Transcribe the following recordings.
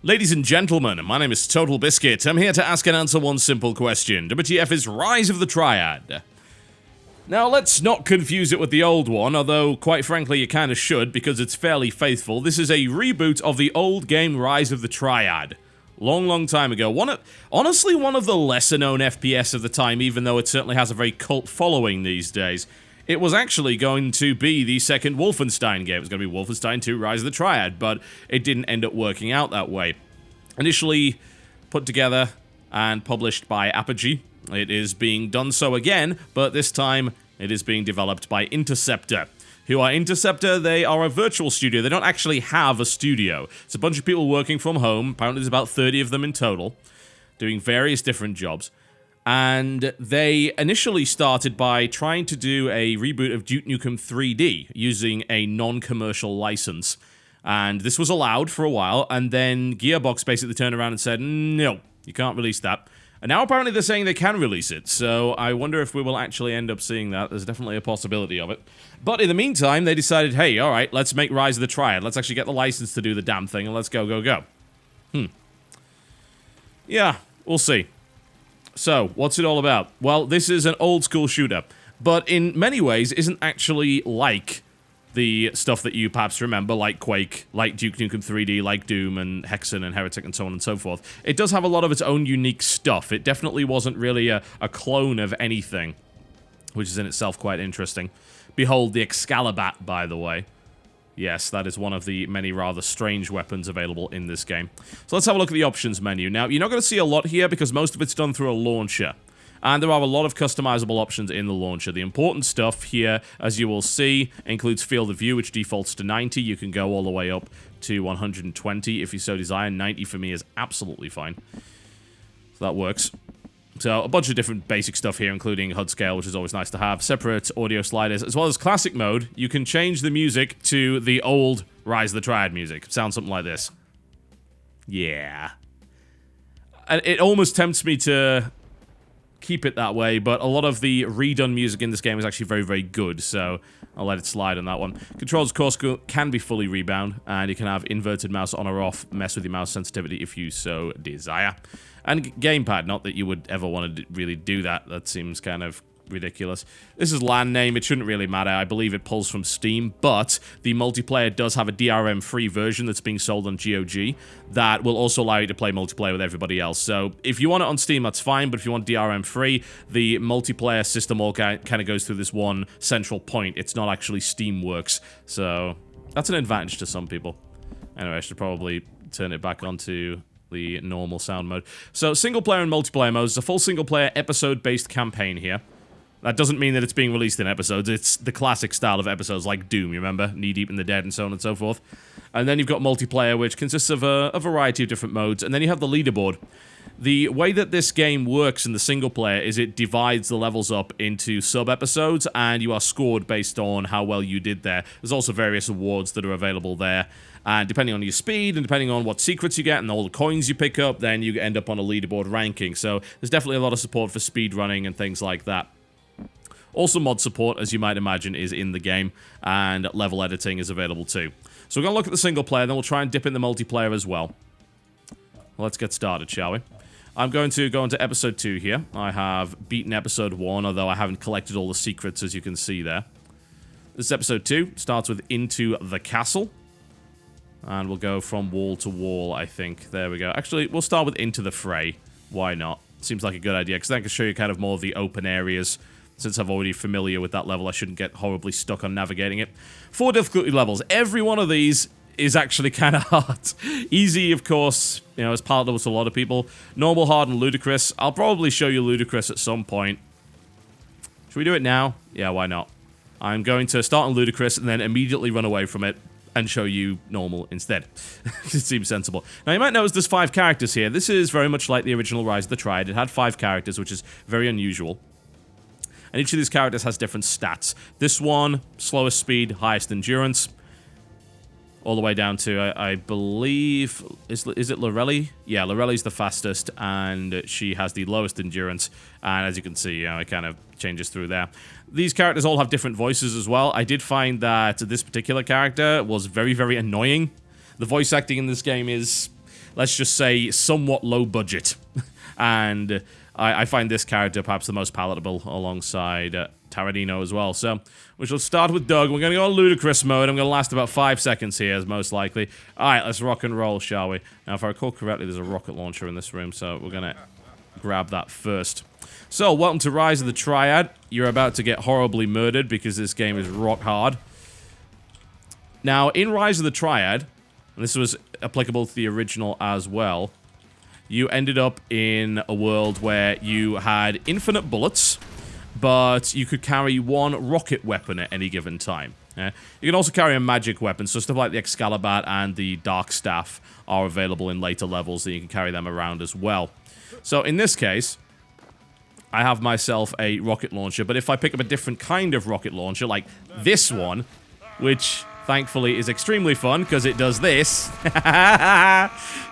Ladies and gentlemen, my name is TotalBiscuit. I'm here to ask and answer one simple question. WTF is Rise of the Triad. Now, let's not confuse it with the old one, although, quite frankly, you kinda should, because it's fairly faithful. This is a reboot of the old game Rise of the Triad. Long time ago. Honestly, one of the lesser-known FPS of the time, even though it certainly has a very cult following these days. It was actually going to be the second Wolfenstein game. It was going to be Wolfenstein 2 Rise of the Triad, but it didn't end up working out that way. Initially put together and published by Apogee. It is being done so again, but this time it is being developed by Interceptor. Who are Interceptor? They are a virtual studio. They don't actually have a studio. It's a bunch of people working from home. Apparently there's about 30 of them in total, doing various different jobs. And they initially started by trying to do a reboot of Duke Nukem 3D using a non-commercial license. And this was allowed for a while, and then Gearbox basically turned around and said, no, you can't release that. And now apparently they're saying they can release it, so I wonder if we will actually end up seeing that. There's definitely a possibility of it. But in the meantime, they decided, hey, alright, let's make Rise of the Triad. Let's actually get the license to do the damn thing, and let's go. Yeah, we'll see. So, what's it all about? Well, this is an old-school shooter, but in many ways isn't actually like the stuff that you perhaps remember, like Quake, like Duke Nukem 3D, like Doom and Hexen and Heretic and so on and so forth. It does have a lot of its own unique stuff. It definitely wasn't really a clone of anything, which is in itself quite interesting. Behold the Excalibur, by the way. Yes, that is one of the many rather strange weapons available in this game. So let's have a look at the options menu. Now, you're not going to see a lot here because most of it's done through a launcher. And there are a lot of customizable options in the launcher. The important stuff here, as you will see, includes field of view, which defaults to 90. You can go all the way up to 120 if you so desire. 90 for me is absolutely fine. So that works. So, a bunch of different basic stuff here, including HUD scale, which is always nice to have, separate audio sliders, as well as classic mode. You can change the music to the old Rise of the Triad music. Sounds something like this. Yeah. And it almost tempts me to keep it that way, but a lot of the redone music in this game is actually very good, so I'll let it slide on that one. Controls, of course, can be fully rebound, and you can have inverted mouse on or off, mess with your mouse sensitivity if you so desire. And gamepad, not that you would ever want to really do that. That seems kind of ridiculous. This is LAN name. It shouldn't really matter. I believe it pulls from Steam, but the multiplayer does have a DRM-free version that's being sold on GOG that will also allow you to play multiplayer with everybody else. So if you want it on Steam, that's fine, but if you want DRM-free, the multiplayer system all kind of goes through this one central point. It's not actually Steamworks, so that's an advantage to some people. Anyway, I should probably turn it back onto the normal sound mode. So single player and multiplayer modes. It's a full single player episode-based campaign here. That doesn't mean that it's being released in episodes. It's the classic style of episodes like Doom, you remember? Knee Deep in the Dead and so on and so forth. And then you've got multiplayer, which consists of a variety of different modes. And then you have the leaderboard. The way that this game works in the single player is it divides the levels up into sub-episodes, and you are scored based on how well you did there. There's also various awards that are available there. And depending on your speed, and depending on what secrets you get, and all the coins you pick up, then you end up on a leaderboard ranking. So there's definitely a lot of support for speed running and things like that. Also, mod support, as you might imagine, is in the game, and level editing is available too. So we're going to look at the single player, then we'll try and dip in the multiplayer as well. Let's get started, shall we? I'm going to go into episode 2 here. I have beaten episode 1, although I haven't collected all the secrets, as you can see there. This is episode 2. Starts with Into the Castle. And we'll go from wall to wall, I think. There we go. Actually, we'll start with Into the Fray. Why not? Seems like a good idea, because then I can show you kind of more of the open areas. Since I'm already familiar with that level, I shouldn't get horribly stuck on navigating it. 4 difficulty levels. Every one of these is actually kind of hard. Easy, of course, you know, is palatable to a lot of people. Normal, hard, and ludicrous. I'll probably show you ludicrous at some point. Should we do it now? Yeah, why not? I'm going to start on ludicrous and then immediately run away from it and show you normal instead. It seems sensible. Now, you might notice there's 5 characters here. This is very much like the original Rise of the Triad. It had 5 characters, which is very unusual. And each of these characters has different stats. This one, slowest speed, highest endurance. All the way down to, I believe, is it Lorelli? Yeah, Lorelli's the fastest, and she has the lowest endurance. And as you can see, you know, it kind of changes through there. These characters all have different voices as well. I did find that this particular character was very annoying. The voice acting in this game is let's just say, somewhat low budget. And I find this character perhaps the most palatable alongside Taradino as well. So we shall start with Doug. We're going to go on ludicrous mode. I'm going to last about 5 seconds here, as most likely. Alright, let's rock and roll, shall we? Now, if I recall correctly, there's a rocket launcher in this room, so we're going to grab that first. So, welcome to Rise of the Triad. You're about to get horribly murdered because this game is rock hard. Now, in Rise of the Triad, and this was applicable to the original as well, you ended up in a world where you had infinite bullets, but you could carry one rocket weapon at any given time. You can also carry a magic weapon, so stuff like the Excalibur and the Dark Staff are available in later levels, and you can carry them around as well. So in this case, I have myself a rocket launcher, but if I pick up a different kind of rocket launcher, like this one, which thankfully is extremely fun because it does this.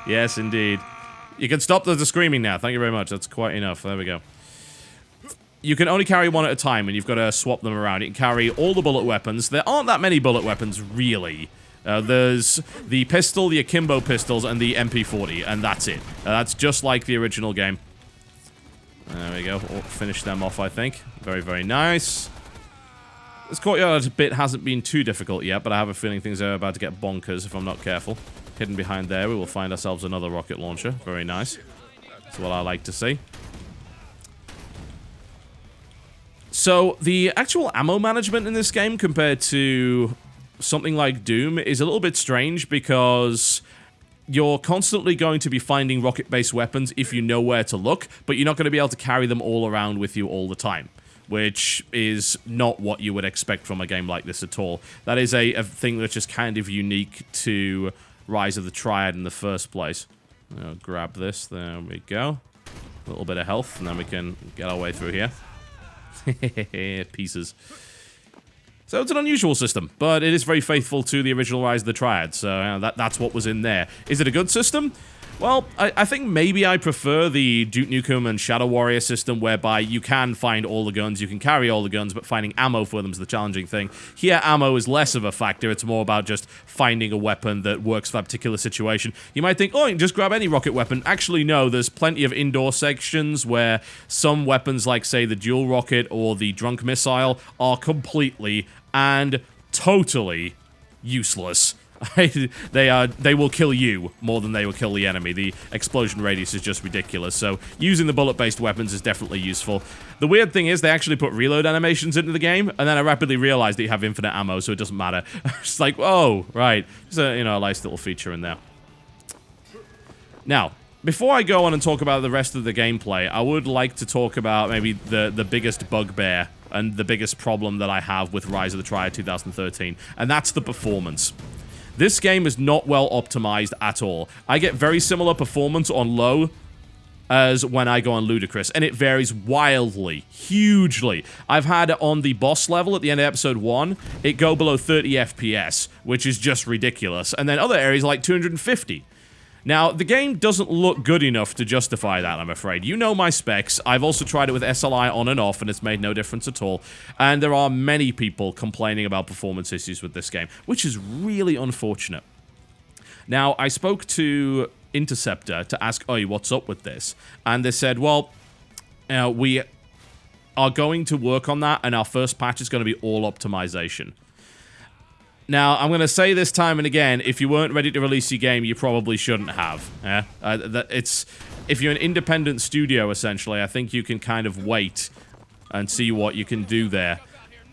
Yes, indeed. You can stop the screaming now. Thank you very much. That's quite enough. There we go. You can only carry one at a time, and you've got to swap them around. You can carry all the bullet weapons. There aren't that many bullet weapons, really. There's the pistol, the akimbo pistols, and the MP40, and that's it. That's just like the original game. There we go. We'll finish them off, I think. Very, very nice. This courtyard bit hasn't been too difficult yet, but I have a feeling things are about to get bonkers if I'm not careful. Hidden behind there, we will find ourselves another rocket launcher. Very nice. That's what I like to see. So, the actual ammo management in this game compared to something like Doom is a little bit strange because you're constantly going to be finding rocket-based weapons if you know where to look, but you're not going to be able to carry them all around with you all the time, which is not what you would expect from a game like this at all. That is a thing that's just kind of unique to Rise of the Triad in the first place. I'll grab this. There we go. A little bit of health, and then we can get our way through here. Pieces. So it's an unusual system, but it is very faithful to the original Rise of the Triad, so that's what was in there. Is it a good system? Well, I think maybe I prefer the Duke Nukem and Shadow Warrior system, whereby you can find all the guns, you can carry all the guns, but finding ammo for them is the challenging thing. Here, ammo is less of a factor. It's more about just finding a weapon that works for that particular situation. You might think, oh, you can just grab any rocket weapon. Actually, no, there's plenty of indoor sections where some weapons, like, say, the dual rocket or the drunk missile, are completely and totally useless. They will kill you more than they will kill the enemy. The explosion radius is just ridiculous, so using the bullet-based weapons is definitely useful. The weird thing is they actually put reload animations into the game, and then I rapidly realized that you have infinite ammo, so it doesn't matter. It's like, oh, right. It's a, a nice little feature in there. Now, before I go on and talk about the rest of the gameplay, I would like to talk about maybe the biggest bugbear and the biggest problem that I have with Rise of the Triad 2013, and that's the performance. This game is not well optimized at all. I get very similar performance on low as when I go on ludicrous, and it varies wildly, hugely. I've had on the boss level at the end of episode 1, it go below 30 FPS, which is just ridiculous, and then other areas like 250. Now, the game doesn't look good enough to justify that, I'm afraid. You know my specs. I've also tried it with SLI on and off, and it's made no difference at all. And there are many people complaining about performance issues with this game, which is really unfortunate. Now, I spoke to Interceptor to ask, oh, what's up with this? And they said, well, we are going to work on that, and our first patch is going to be all optimization. Now, I'm going to say this time and again, if you weren't ready to release your game, you probably shouldn't have. If you're an independent studio, essentially, I think you can kind of wait and see what you can do there.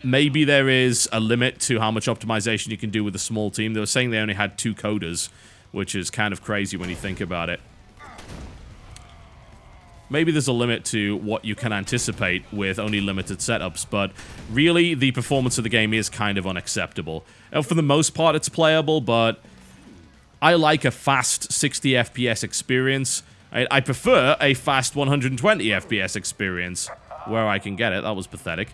Maybe there is a limit to how much optimization you can do with a small team. They were saying they only had 2 coders, which is kind of crazy when you think about it. Maybe there's a limit to what you can anticipate with only limited setups, but really, the performance of the game is kind of unacceptable. For the most part, it's playable, but I like a fast 60 FPS experience. I prefer a fast 120 FPS experience, where I can get it. That was pathetic.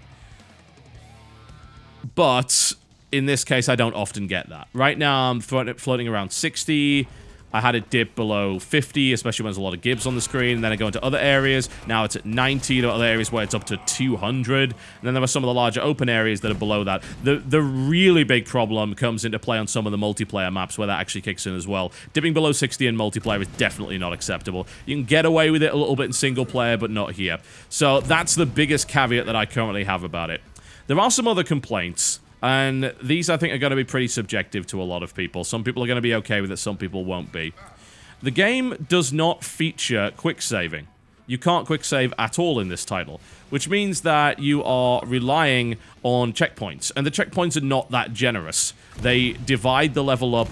But in this case, I don't often get that. Right now, I'm floating around 60. I had it dip below 50, especially when there's a lot of Gibbs on the screen, and then I go into other areas. Now it's at 90, there are other areas where it's up to 200, and then there are some of the larger open areas that are below that. The really big problem comes into play on some of the multiplayer maps where that actually kicks in as well. Dipping below 60 in multiplayer is definitely not acceptable. You can get away with it a little bit in single player, but not here. So that's the biggest caveat that I currently have about it. There are some other complaints, and these I think are going to be pretty subjective to a lot of people. Some people are going to be okay with it, some people won't be. The game does not feature quick saving. You can't quick save at all in this title, which means that you are relying on checkpoints, and the checkpoints are not that generous. They divide the level up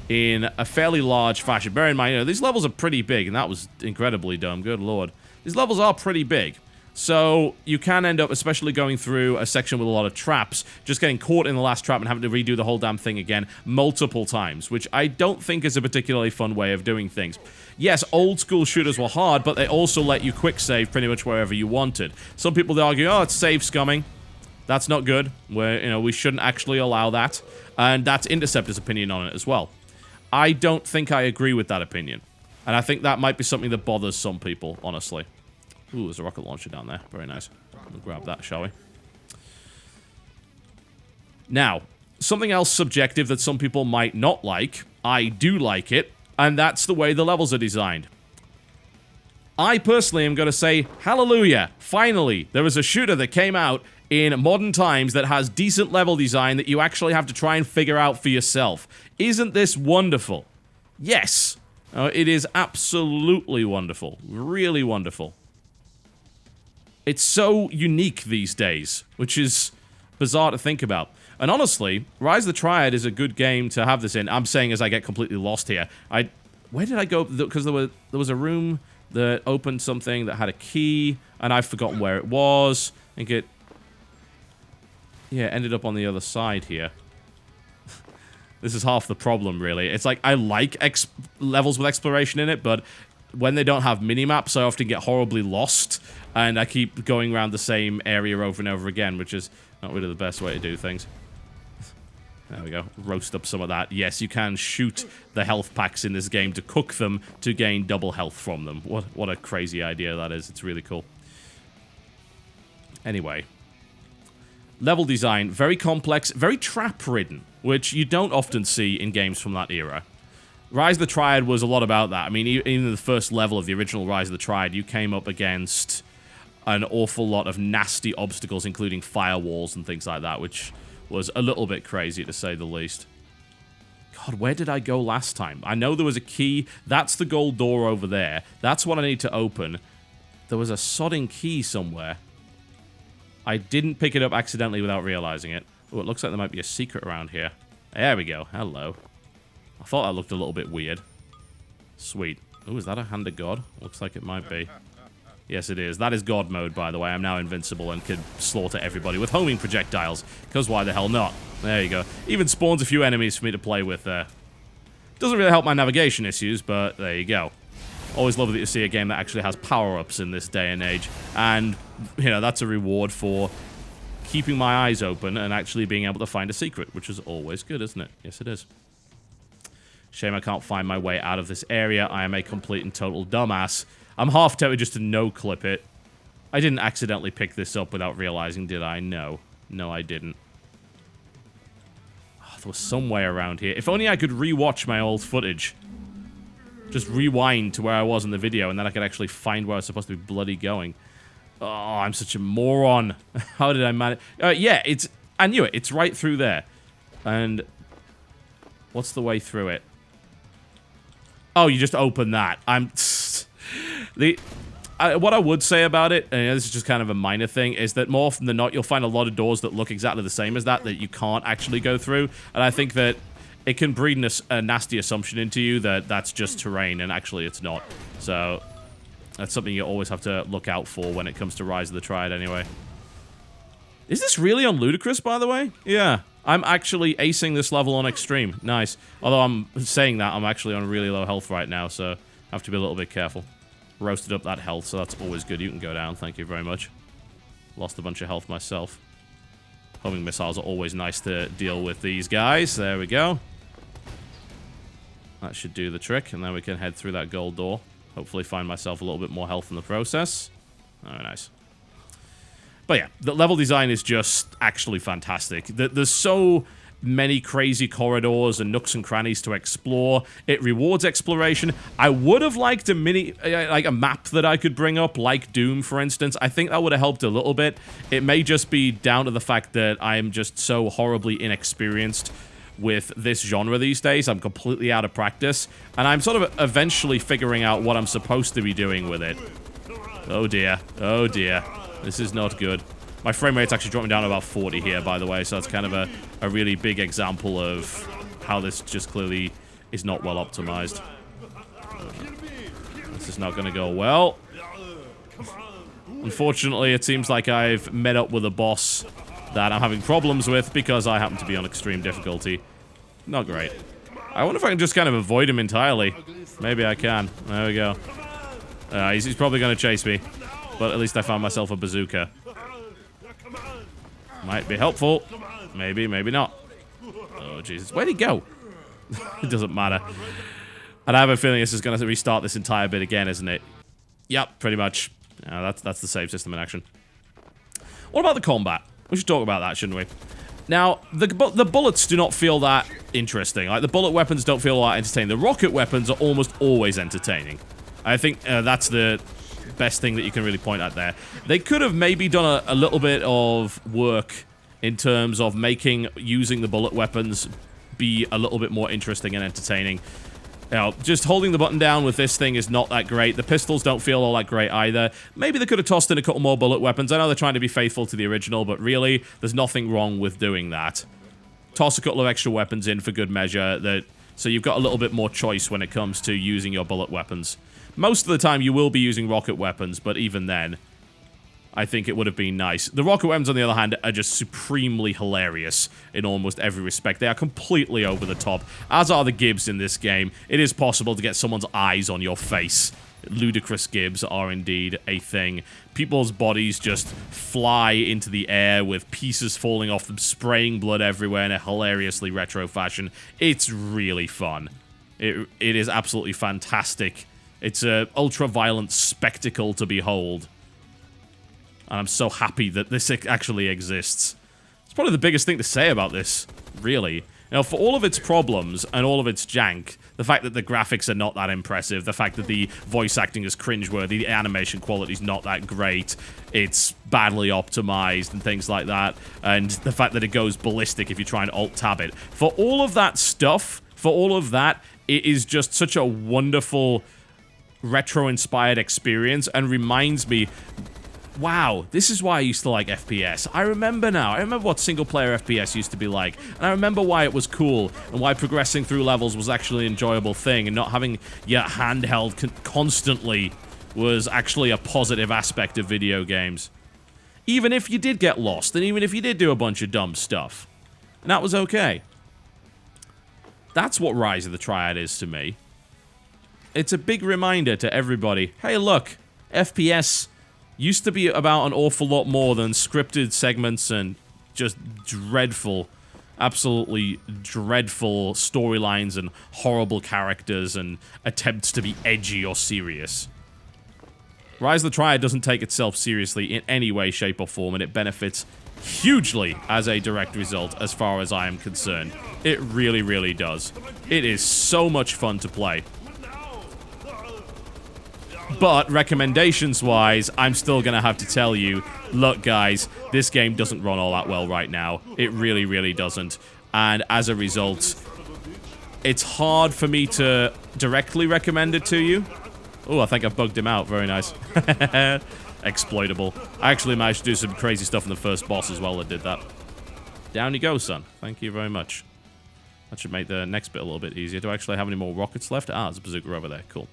in a fairly large fashion. Bear in mind, you know, these levels are pretty big, and that was incredibly dumb, good lord. These levels are pretty big. So you can end up, especially going through a section with a lot of traps, just getting caught in the last trap and having to redo the whole damn thing again multiple times, which I don't think is a particularly fun way of doing things. Yes, old school shooters were hard, but they also let you quick save pretty much wherever you wanted. Some people would argue, oh, it's save scumming. That's not good. We shouldn't actually allow that. And that's Interceptor's opinion on it as well. I don't think I agree with that opinion. And I think that might be something that bothers some people, honestly. Ooh, there's a rocket launcher down there. Very nice. We'll grab that, shall we? Now, something else subjective that some people might not like, I do like it, and that's the way the levels are designed. I personally am going to say, hallelujah, finally, there is a shooter that came out in modern times that has decent level design that you actually have to try and figure out for yourself. Isn't this wonderful? Yes. It is absolutely wonderful. Really wonderful. It's so unique these days, which is bizarre to think about. And honestly, Rise of the Triad is a good game to have this in. I'm saying as I get completely lost here. Where did I go? Because there was a room that opened something that had a key, and I've forgotten where it was. I think it... yeah, ended up on the other side here. This is half the problem, really. It's like, I like levels with exploration in it, but when they don't have mini-maps, I often get horribly lost, and I keep going around the same area over and over again, which is not really the best way to do things. There we go. Roast up some of that. Yes, you can shoot the health packs in this game to cook them to gain double health from them. What a crazy idea that is. It's really cool. Anyway. Level design, very complex, very trap-ridden, which you don't often see in games from that era. Rise of the Triad was a lot about that. I mean, even in the first level of the original Rise of the Triad, you came up against an awful lot of nasty obstacles, including firewalls and things like that, which was a little bit crazy, to say the least. God, where did I go last time? I know there was a key. That's the gold door over there. That's what I need to open. There was a sodding key somewhere. I didn't pick it up accidentally without realizing it. Oh, it looks like there might be a secret around here. There we go. Hello. I thought that looked a little bit weird. Sweet. Oh, is that a hand of God? Looks like it might be. Yes, it is. That is God mode, by the way. I'm now invincible and can slaughter everybody with homing projectiles. Because why the hell not? There you go. Even spawns a few enemies for me to play with there. Doesn't really help my navigation issues, but there you go. Always love that you see a game that actually has power-ups in this day and age. And, you know, that's a reward for keeping my eyes open and actually being able to find a secret, which is always good, isn't it? Yes, it is. Shame I can't find my way out of this area. I am a complete and total dumbass. I'm half tempted just to no-clip it. I didn't accidentally pick this up without realizing, did I? No. No, I didn't. Oh, there was some way around here. If only I could re-watch my old footage. Just rewind to where I was in the video, and then I could actually find where I was supposed to be bloody going. Oh, I'm such a moron. How did I manage? Yeah, I knew it. It's right through there. And what's the way through it? Oh, you just open that. What I would say about it, and this is just kind of a minor thing, is that more often than not, you'll find a lot of doors that look exactly the same as that you can't actually go through. And I think that it can breed a nasty assumption into you that that's just terrain, and actually it's not. So that's something you always have to look out for when it comes to Rise of the Triad anyway. Is this really on Ludicrous, by the way? Yeah. I'm actually acing this level on Extreme. Nice. Although I'm saying that, I'm actually on really low health right now, so I have to be a little bit careful. Roasted up that health, so that's always good. You can go down, thank you very much. Lost a bunch of health myself. Homing missiles are always nice to deal with these guys. There we go. That should do the trick, and then we can head through that gold door. Hopefully find myself a little bit more health in the process. Very nice. But yeah, the level design is just actually fantastic. There's so many crazy corridors and nooks and crannies to explore. It rewards exploration. I would have liked a a map that I could bring up, like Doom, for instance. I think that would have helped a little bit. It may just be down to the fact that I am just so horribly inexperienced with this genre these days. I'm completely out of practice, and I'm sort of eventually figuring out what I'm supposed to be doing with it. Oh dear. Oh dear. This is not good. My frame rate's actually dropping down to about 40 here, by the way, so that's kind of a really big example of how this just clearly is not well optimized. This is not going to go well. Unfortunately, it seems like I've met up with a boss that I'm having problems with because I happen to be on extreme difficulty. Not great. I wonder if I can just kind of avoid him entirely. Maybe I can. There we go. He's probably going to chase me, but at least I found myself a bazooka. Might be helpful. Maybe, maybe not. Oh, Jesus. Where'd he go? It doesn't matter. And I have a feeling this is going to restart this entire bit again, isn't it? Yep, pretty much. That's the save system in action. What about the combat? We should talk about that, shouldn't we? Now, the bullets do not feel that interesting. Like, the bullet weapons don't feel that entertaining. The rocket weapons are almost always entertaining. I think that's the best thing that you can really point at there. They could have maybe done a little bit of work in terms of making using the bullet weapons be a little bit more interesting and entertaining. You know, just holding the button down with this thing is not that great. The pistols don't feel all that great either. Maybe they could have tossed in a couple more bullet weapons. I know they're trying to be faithful to the original, but really, there's nothing wrong with doing that. Toss a couple of extra weapons in for good measure, so you've got a little bit more choice when it comes to using your bullet weapons. Most of the time, you will be using rocket weapons, but even then, I think it would have been nice. The rocket weapons, on the other hand, are just supremely hilarious in almost every respect. They are completely over the top, as are the gibs in this game. It is possible to get someone's eyes on your face. Ludicrous gibs are indeed a thing. People's bodies just fly into the air with pieces falling off them, spraying blood everywhere in a hilariously retro fashion. It's really fun. It is absolutely fantastic. It's an ultra-violent spectacle to behold. And I'm so happy that this actually exists. It's probably the biggest thing to say about this, really. Now, for all of its problems and all of its jank, the fact that the graphics are not that impressive, the fact that the voice acting is cringeworthy, the animation quality is not that great, it's badly optimized and things like that, and the fact that it goes ballistic if you try and alt-tab it. For all of that stuff, for all of that, it is just such a wonderful retro-inspired experience and reminds me, wow, this is why I used to like FPS. I remember now. I remember what single-player FPS used to be like. And I remember why it was cool and why progressing through levels was actually an enjoyable thing and not having your handheld constantly was actually a positive aspect of video games. Even if you did get lost and even if you did do a bunch of dumb stuff. And that was okay. That's what Rise of the Triad is to me. It's a big reminder to everybody, hey look, FPS used to be about an awful lot more than scripted segments and just dreadful, absolutely dreadful storylines and horrible characters and attempts to be edgy or serious. Rise of the Triad doesn't take itself seriously in any way, shape, or form, and it benefits hugely as a direct result as far as I am concerned. It really, really does. It is so much fun to play. But recommendations-wise, I'm still going to have to tell you, look guys, this game doesn't run all that well right now. It really, really doesn't. And as a result, it's hard for me to directly recommend it to you. Oh, I think I've bugged him out. Very nice. Exploitable. I actually managed to do some crazy stuff in the first boss as well that did that. Down you go, son. Thank you very much. That should make the next bit a little bit easier. Do I actually have any more rockets left? Ah, there's a bazooka over there. Cool.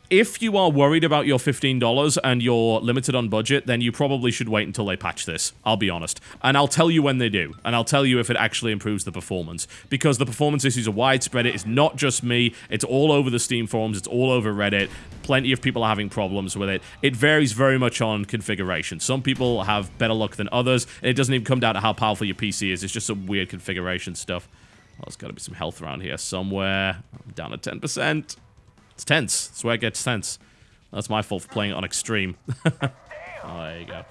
If you are worried about your $15 and you're limited on budget, then you probably should wait until they patch this. I'll be honest. And I'll tell you when they do. And I'll tell you if it actually improves the performance. Because the performance issues are widespread. It's not just me. It's all over the Steam forums. It's all over Reddit. Plenty of people are having problems with it. It varies very much on configuration. Some people have better luck than others. And it doesn't even come down to how powerful your PC is. It's just some weird configuration stuff. Oh, there's got to be some health around here somewhere. I'm down to 10%. It's tense. That's where it gets tense. That's my fault for playing it on extreme. Oh, there you go.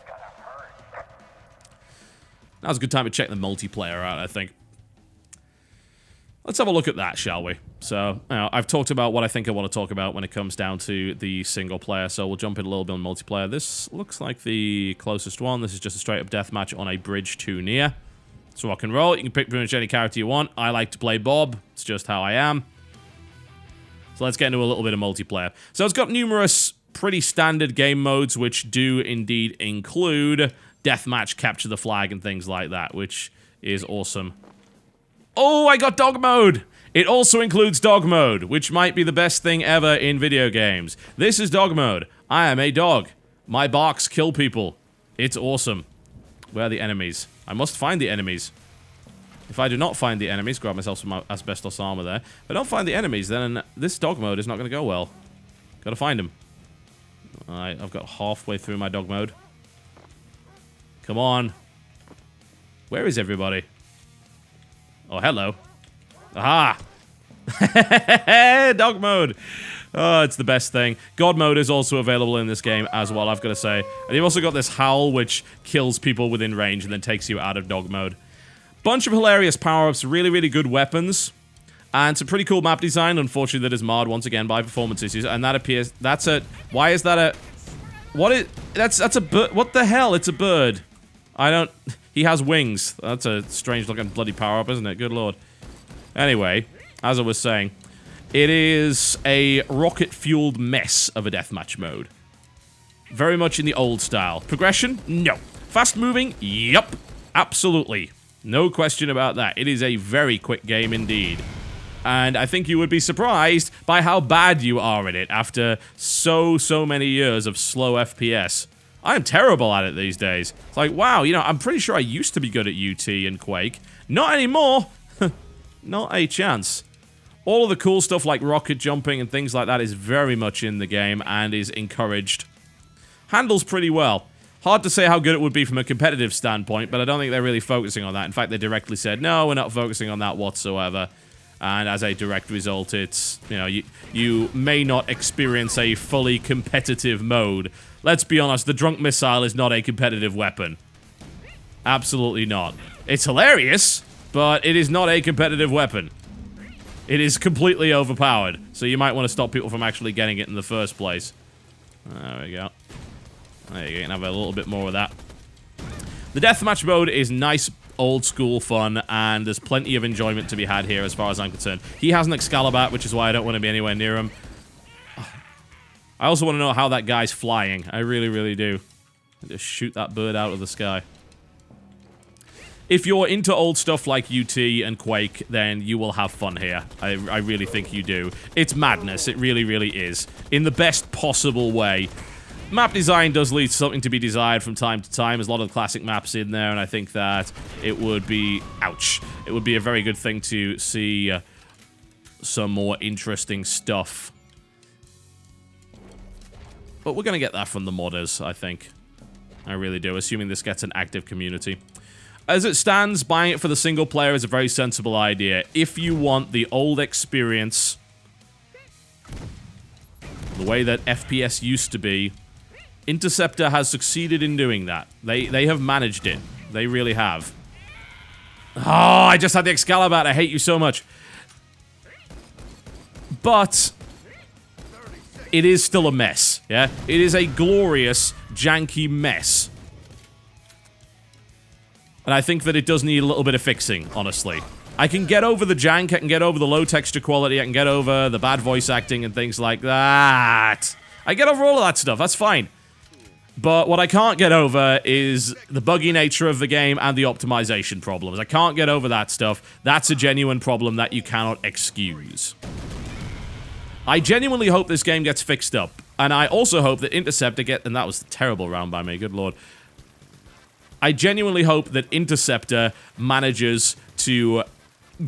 Now's a good time to check the multiplayer out, I think. Let's have a look at that, shall we? So, you know, I've talked about what I think I want to talk about when it comes down to the single player, so we'll jump in a little bit on multiplayer. This looks like the closest one. This is just a straight-up deathmatch on a bridge too near. It's rock and roll. You can pick pretty much any character you want. I like to play Bob. It's just how I am. So let's get into a little bit of multiplayer. So it's got numerous pretty standard game modes, which do indeed include deathmatch, capture the flag, and things like that, which is awesome. Oh, I got dog mode! It also includes dog mode, which might be the best thing ever in video games. This is dog mode. I am a dog. My barks kill people. It's awesome. Where are the enemies? I must find the enemies. If I do not find the enemies, grab myself some asbestos armor there. If I don't find the enemies, then this dog mode is not going to go well. Gotta find them. Alright, I've got halfway through my dog mode. Come on. Where is everybody? Oh, hello. Aha! Dog mode! Oh, it's the best thing. God mode is also available in this game as well, I've got to say. And you've also got this howl, which kills people within range and then takes you out of dog mode. Bunch of hilarious power-ups, really, really good weapons. And some pretty cool map design, unfortunately, that is marred once again by performance issues. And that appears... That's a... Why is that a... What is... That's a bird... What the hell? It's a bird. I don't... He has wings. That's a strange-looking bloody power-up, isn't it? Good lord. Anyway, as I was saying, it is a rocket-fueled mess of a deathmatch mode. Very much in the old style. Progression? No. Fast-moving? Yup. Absolutely. No question about that. It is a very quick game indeed. And I think you would be surprised by how bad you are at it after so many years of slow FPS. I'm terrible at it these days. It's like, wow, you know, I'm pretty sure I used to be good at UT and Quake. Not anymore. Not a chance. All of the cool stuff like rocket jumping and things like that is very much in the game and is encouraged. Handles pretty well. Hard to say how good it would be from a competitive standpoint, but I don't think they're really focusing on that. In fact, they directly said, no, we're not focusing on that whatsoever. And as a direct result, it's, you know, you may not experience a fully competitive mode. Let's be honest, the drunk missile is not a competitive weapon. Absolutely not. It's hilarious, but it is not a competitive weapon. It is completely overpowered, so you might want to stop people from actually getting it in the first place. There we go. There you can have a little bit more of that. The deathmatch mode is nice, old school fun, and there's plenty of enjoyment to be had here as far as I'm concerned. He has an Excalibur, which is why I don't want to be anywhere near him. I also want to know how that guy's flying. I really, really do. Just shoot that bird out of the sky. If you're into old stuff like UT and Quake, then you will have fun here. I really think you do. It's madness. It really, really is. In the best possible way. Map design does leave something to be desired from time to time. There's a lot of classic maps in there, and I think that it would be... Ouch. It would be a very good thing to see some more interesting stuff. But we're going to get that from the modders, I think. I really do, assuming this gets an active community. As it stands, buying it for the single player is a very sensible idea. If you want the old experience, the way that FPS used to be, Interceptor has succeeded in doing that. They have managed it. They really have. Oh, I just had the Excalibur. I hate you so much. But it is still a mess, yeah? It is a glorious, janky mess. And I think that it does need a little bit of fixing, honestly. I can get over the jank, I can get over the low texture quality, I can get over the bad voice acting and things like that. I get over all of that stuff, that's fine. But what I can't get over is the buggy nature of the game and the optimization problems. I can't get over that stuff. That's a genuine problem that you cannot excuse. I genuinely hope this game gets fixed up. And I also hope that Interceptor and that was a terrible round by me, good lord. I genuinely hope that Interceptor manages to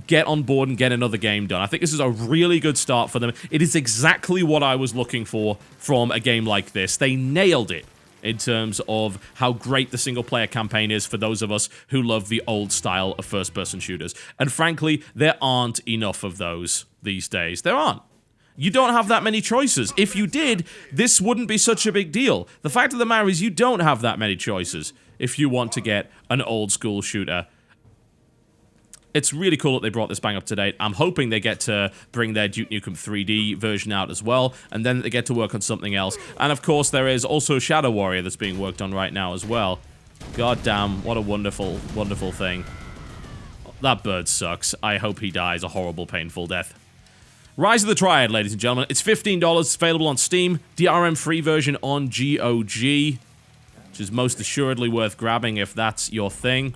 get on board and get another game done. I think this is a really good start for them. It is exactly what I was looking for from a game like this. They nailed it. in terms of how great the single-player campaign is for those of us who love the old style of first-person shooters. And frankly, there aren't enough of those these days. There aren't. You don't have that many choices. If you did, this wouldn't be such a big deal. The fact of the matter is you don't have that many choices if you want to get an old-school shooter. It's really cool that they brought this bang up to date. I'm hoping they get to bring their Duke Nukem 3D version out as well, and then they get to work on something else. And of course, there is also Shadow Warrior that's being worked on right now as well. God damn, what a wonderful, wonderful thing. That bird sucks. I hope he dies a horrible, painful death. Rise of the Triad, ladies and gentlemen. It's $15. It's available on Steam. DRM-free version on GOG, which is most assuredly worth grabbing if that's your thing.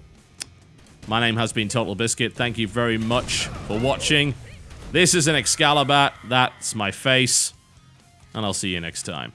My name has been TotalBiscuit. Thank you very much for watching. This is an Excalibur. That's my face. And I'll see you next time.